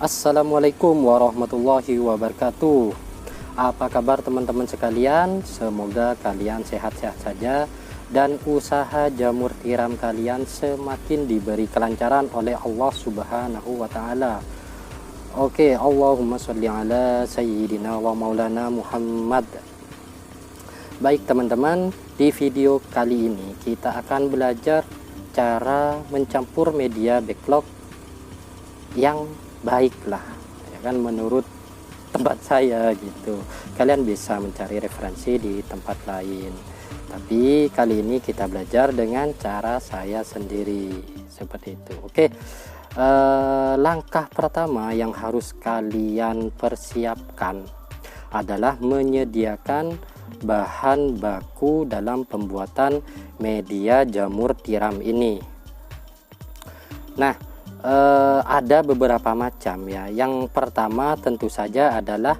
Assalamualaikum warahmatullahi wabarakatuh. Apa kabar teman-teman sekalian? Semoga kalian sehat-sehat saja dan usaha jamur tiram kalian semakin diberi kelancaran oleh Allah Subhanahu wa taala. Oke, Allahumma sholli ala sayyidina wa maulana Muhammad. Baik teman-teman, di video kali ini kita akan belajar cara mencampur media backlog yang baiklah, ya kan, menurut tempat saya gitu. Kalian bisa mencari referensi di tempat lain, tapi kali ini kita belajar dengan cara saya sendiri seperti itu. Oke, langkah pertama yang harus kalian persiapkan adalah menyediakan bahan baku dalam pembuatan media jamur tiram ini. Nah, ada beberapa macam ya. Yang pertama tentu saja adalah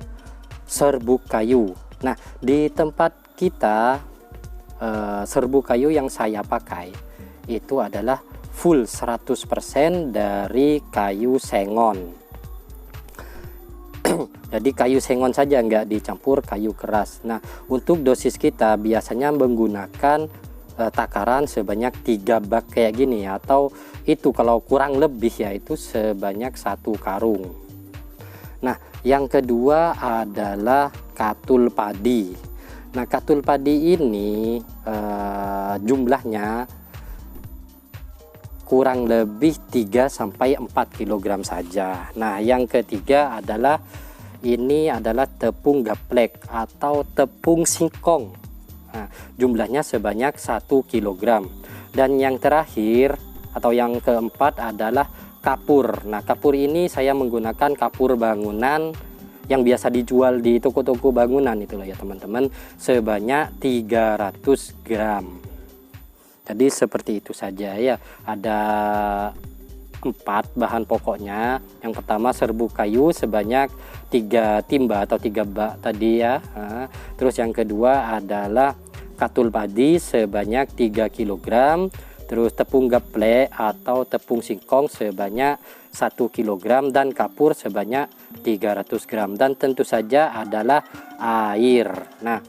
serbuk kayu. Nah, di tempat kita serbuk kayu yang saya pakai itu adalah full 100% dari kayu sengon. Jadi kayu sengon saja, nggak dicampur kayu keras. Nah, untuk dosis kita biasanya menggunakan takaran sebanyak 3 bak kayak gini ya, atau itu kalau kurang lebih ya itu sebanyak 1 karung. Nah, yang kedua adalah katul padi. Nah, katul padi ini jumlahnya kurang lebih 3-4 kg saja. Nah, yang ketiga adalah tepung gaplek atau tepung singkong. Nah, jumlahnya sebanyak 1 kg. Dan yang terakhir atau yang keempat adalah kapur. Nah, kapur ini saya menggunakan kapur bangunan yang biasa dijual di toko-toko bangunan itulah ya teman-teman, sebanyak 300 gram. Jadi seperti itu saja ya. Ada 4 bahan pokoknya. Yang pertama serbuk kayu sebanyak 3 timba atau 3 bak tadi ya. Nah, terus yang kedua adalah katul padi sebanyak 3 kg, terus tepung gaplek atau tepung singkong sebanyak 1 kg, dan kapur sebanyak 300 gram, dan tentu saja adalah air. Nah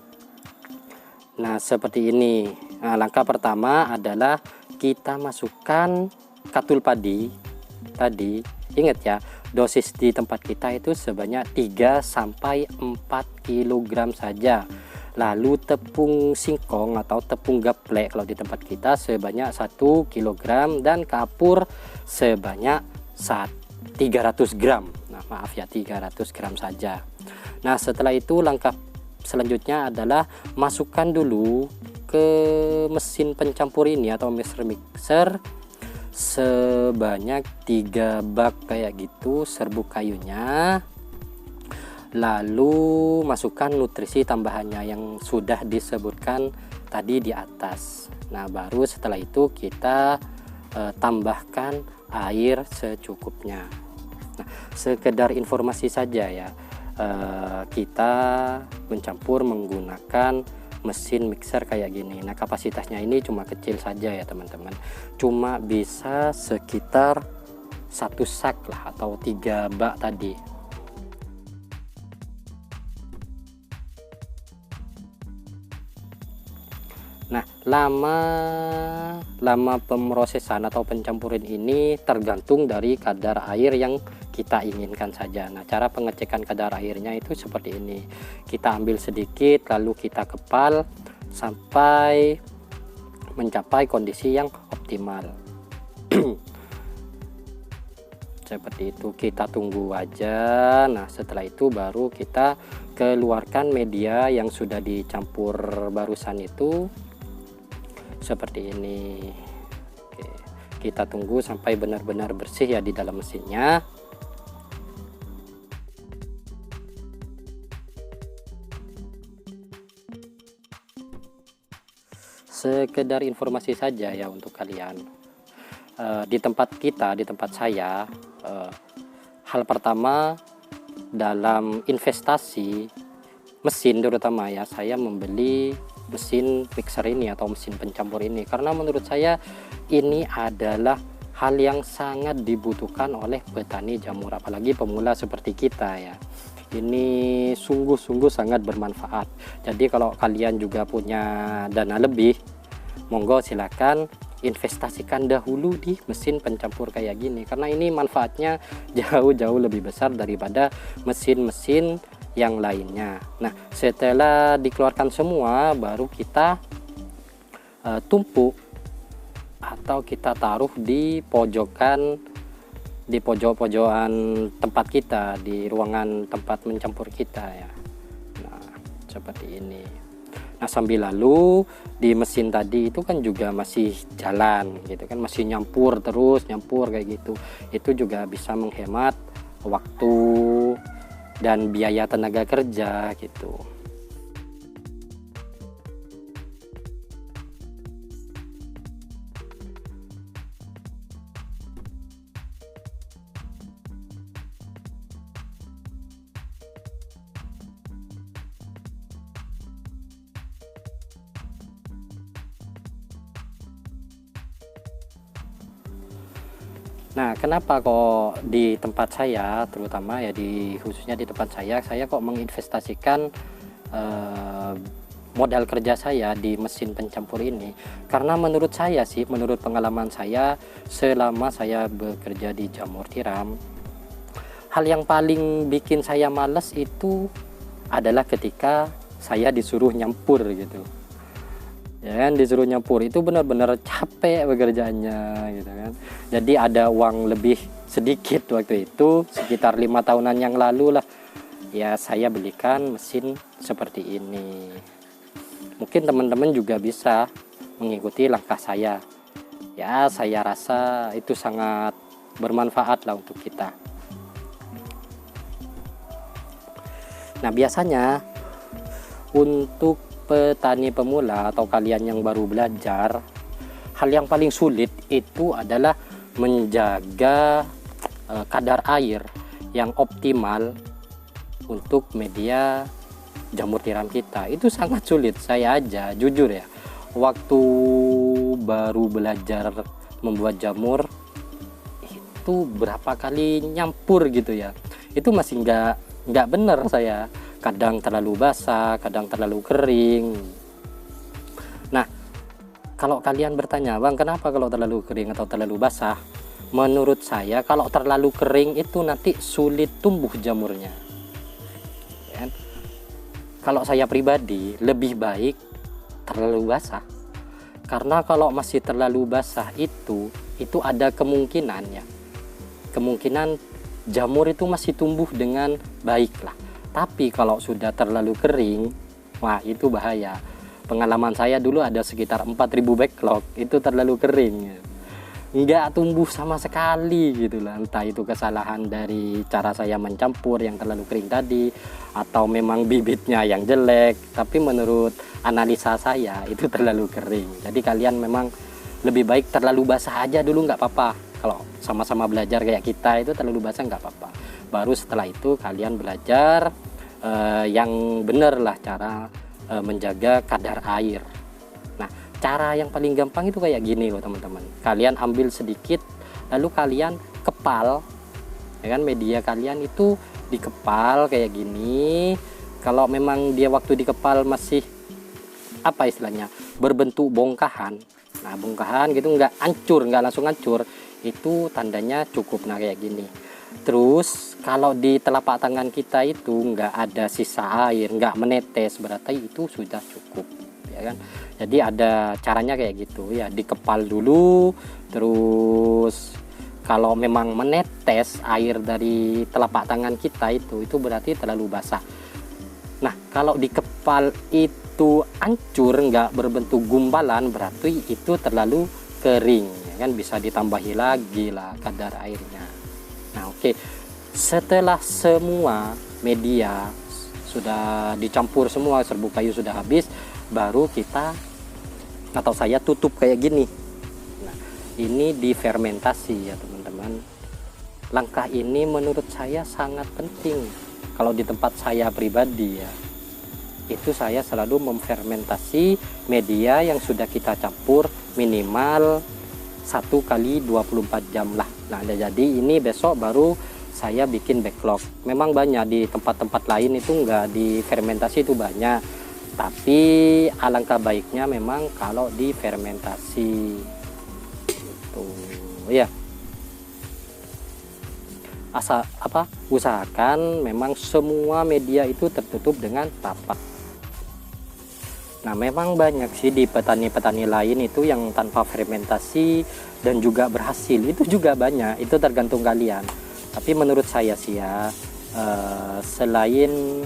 seperti ini. Nah, langkah pertama adalah kita masukkan katul padi tadi. Ingat ya, dosis di tempat kita itu sebanyak 3-4 kg saja. Lalu tepung singkong atau tepung gaplek kalau di tempat kita sebanyak 1 kg, dan kapur sebanyak 300 gram. Nah, maaf ya, 300 gram saja. Nah, setelah itu langkah selanjutnya adalah masukkan dulu ke mesin pencampur ini atau mixer sebanyak 3 bak kayak gitu serbuk kayunya. Lalu masukkan nutrisi tambahannya yang sudah disebutkan tadi di atas. Nah, baru setelah itu kita tambahkan air secukupnya. Nah, sekedar informasi saja ya, kita mencampur menggunakan mesin mixer kayak gini. Nah, kapasitasnya ini cuma kecil saja ya teman-teman, cuma bisa sekitar 1 sak lah atau 3 bak tadi. Nah, lama pemrosesan atau pencampuran ini tergantung dari kadar air yang kita inginkan saja. Nah, cara pengecekan kadar airnya itu seperti ini. Kita ambil sedikit lalu kita kepal sampai mencapai kondisi yang optimal. Seperti itu, kita tunggu aja. Nah, setelah itu baru kita keluarkan media yang sudah dicampur barusan itu seperti ini. Oke, kita tunggu sampai benar-benar bersih ya di dalam mesinnya. Sekedar informasi saja ya untuk kalian, di tempat saya, hal pertama dalam investasi mesin terutama ya, saya membeli mesin mixer ini atau mesin pencampur ini karena menurut saya ini adalah hal yang sangat dibutuhkan oleh petani jamur, apalagi pemula seperti kita ya. Ini sungguh-sungguh sangat bermanfaat. Jadi kalau kalian juga punya dana lebih, monggo silakan investasikan dahulu di mesin pencampur kayak gini, karena ini manfaatnya jauh-jauh lebih besar daripada mesin-mesin yang lainnya. Nah, setelah dikeluarkan semua, baru kita tumpuk atau kita taruh di pojokan, di pojok-pojokan tempat kita, di ruangan tempat mencampur kita ya. Nah, seperti ini. Nah, sambil lalu di mesin tadi itu kan juga masih jalan gitu kan, masih nyampur terus, nyampur kayak gitu. Itu juga bisa menghemat waktu dan biaya tenaga kerja gitu. Nah, kenapa kok di tempat saya, terutama ya khususnya di tempat saya kok menginvestasikan modal kerja saya di mesin pencampur ini? Karena menurut saya sih, menurut pengalaman saya selama saya bekerja di jamur tiram, hal yang paling bikin saya males itu adalah ketika saya disuruh nyampur gitu. Ya kan, disuruh nyampur itu benar-benar capek pekerjaannya gitu kan. Jadi ada uang lebih sedikit waktu itu, sekitar 5 tahunan yang lalu lah ya, saya belikan mesin seperti ini. Mungkin teman-teman juga bisa mengikuti langkah saya ya, saya rasa itu sangat bermanfaat lah untuk kita. Nah, biasanya untuk petani pemula atau kalian yang baru belajar, hal yang paling sulit itu adalah menjaga kadar air yang optimal untuk media jamur tiram kita. Itu sangat sulit. Saya aja jujur ya, waktu baru belajar membuat jamur itu berapa kali nyampur gitu ya, itu masih nggak bener saya. Kadang terlalu basah, kadang terlalu kering. Nah, kalau kalian bertanya, Bang, kenapa kalau terlalu kering atau terlalu basah? Menurut saya, kalau terlalu kering itu nanti sulit tumbuh jamurnya. Ya. Kalau saya pribadi, lebih baik terlalu basah. Karena kalau masih terlalu basah itu ada kemungkinan ya. Kemungkinan jamur itu masih tumbuh dengan baik lah. Tapi kalau sudah terlalu kering, wah itu bahaya. Pengalaman saya dulu ada sekitar 4.000 backlog, itu terlalu kering. Nggak tumbuh sama sekali gitu lah. Entah itu kesalahan dari cara saya mencampur yang terlalu kering tadi, atau memang bibitnya yang jelek. Tapi menurut analisa saya itu terlalu kering. Jadi kalian memang lebih baik terlalu basah aja dulu, nggak apa-apa. Kalau sama-sama belajar kayak kita itu terlalu basah nggak apa-apa. Baru setelah itu kalian belajar yang benar lah cara menjaga kadar air. Nah, cara yang paling gampang itu kayak gini loh teman-teman. Kalian ambil sedikit, lalu kalian kepal, ya kan, media kalian itu dikepal kayak gini. Kalau memang dia waktu dikepal masih apa istilahnya, berbentuk bongkahan, nah bongkahan gitu, nggak hancur, nggak langsung hancur, itu tandanya cukup. Nah kayak gini. Terus kalau di telapak tangan kita itu nggak ada sisa air, nggak menetes, berarti itu sudah cukup ya kan. Jadi ada caranya kayak gitu ya, dikepal dulu. Terus kalau memang menetes air dari telapak tangan kita itu berarti terlalu basah. Nah kalau dikepal itu hancur, nggak berbentuk gumpalan, berarti itu terlalu kering ya kan, bisa ditambahi lagi lah kadar airnya. Nah oke, setelah semua media sudah dicampur semua, serbuk kayu sudah habis, baru kita atau saya tutup kayak gini. Nah ini difermentasi ya teman-teman. Langkah ini menurut saya sangat penting. Kalau di tempat saya pribadi ya, itu saya selalu memfermentasi media yang sudah kita campur minimal 1 kali 24 jam lah. Nah jadi ini besok baru saya bikin backlog. Memang banyak di tempat-tempat lain itu enggak di fermentasi itu banyak, tapi alangkah baiknya memang kalau di fermentasi itu ya. Usahakan memang semua media itu tertutup dengan tapak. Nah memang banyak sih di petani-petani lain itu yang tanpa fermentasi dan juga berhasil, itu juga banyak, itu tergantung kalian. Tapi menurut saya sih ya, selain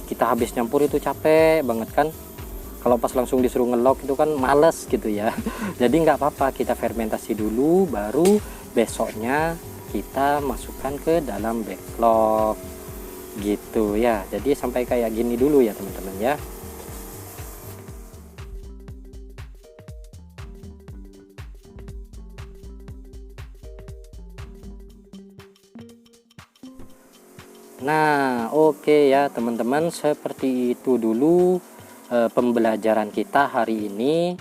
kita habis nyampur itu capek banget kan, kalau pas langsung disuruh ngelok itu kan males gitu ya. Jadi nggak apa-apa, kita fermentasi dulu baru besoknya kita masukkan ke dalam backlog gitu ya. Jadi sampai kayak gini dulu ya teman-teman ya. Nah oke ya teman-teman, seperti itu dulu pembelajaran kita hari ini.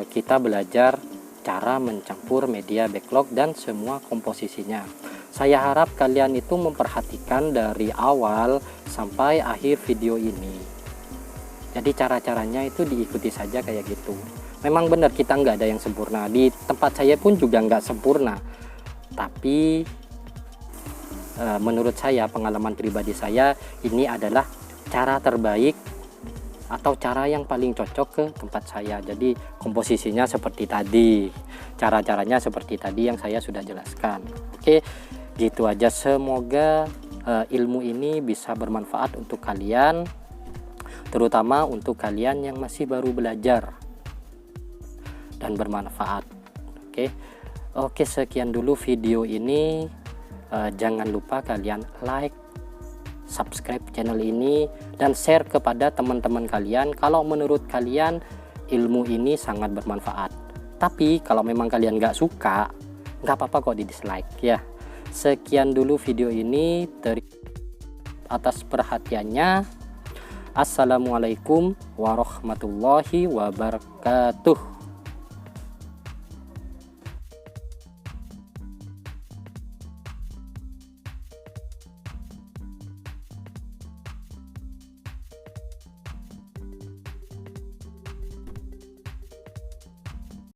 Kita belajar cara mencampur media backlog dan semua komposisinya. Saya harap kalian itu memperhatikan dari awal sampai akhir video ini. Jadi cara-caranya itu diikuti saja kayak gitu. Memang benar kita nggak ada yang sempurna, di tempat saya pun juga nggak sempurna, tapi menurut saya, pengalaman pribadi saya, ini adalah cara terbaik atau cara yang paling cocok ke tempat saya. Jadi komposisinya seperti tadi, cara-caranya seperti tadi yang saya sudah jelaskan. Oke, gitu aja. Semoga ilmu ini bisa bermanfaat untuk kalian, terutama untuk kalian yang masih baru belajar, dan bermanfaat. Oke, sekian dulu video ini. Jangan lupa kalian like, subscribe channel ini, dan share kepada teman-teman kalian kalau menurut kalian ilmu ini sangat bermanfaat. Tapi kalau memang kalian nggak suka, nggak apa-apa kok di dislike ya. Sekian dulu video ini, atas perhatiannya. Assalamualaikum warahmatullahi wabarakatuh.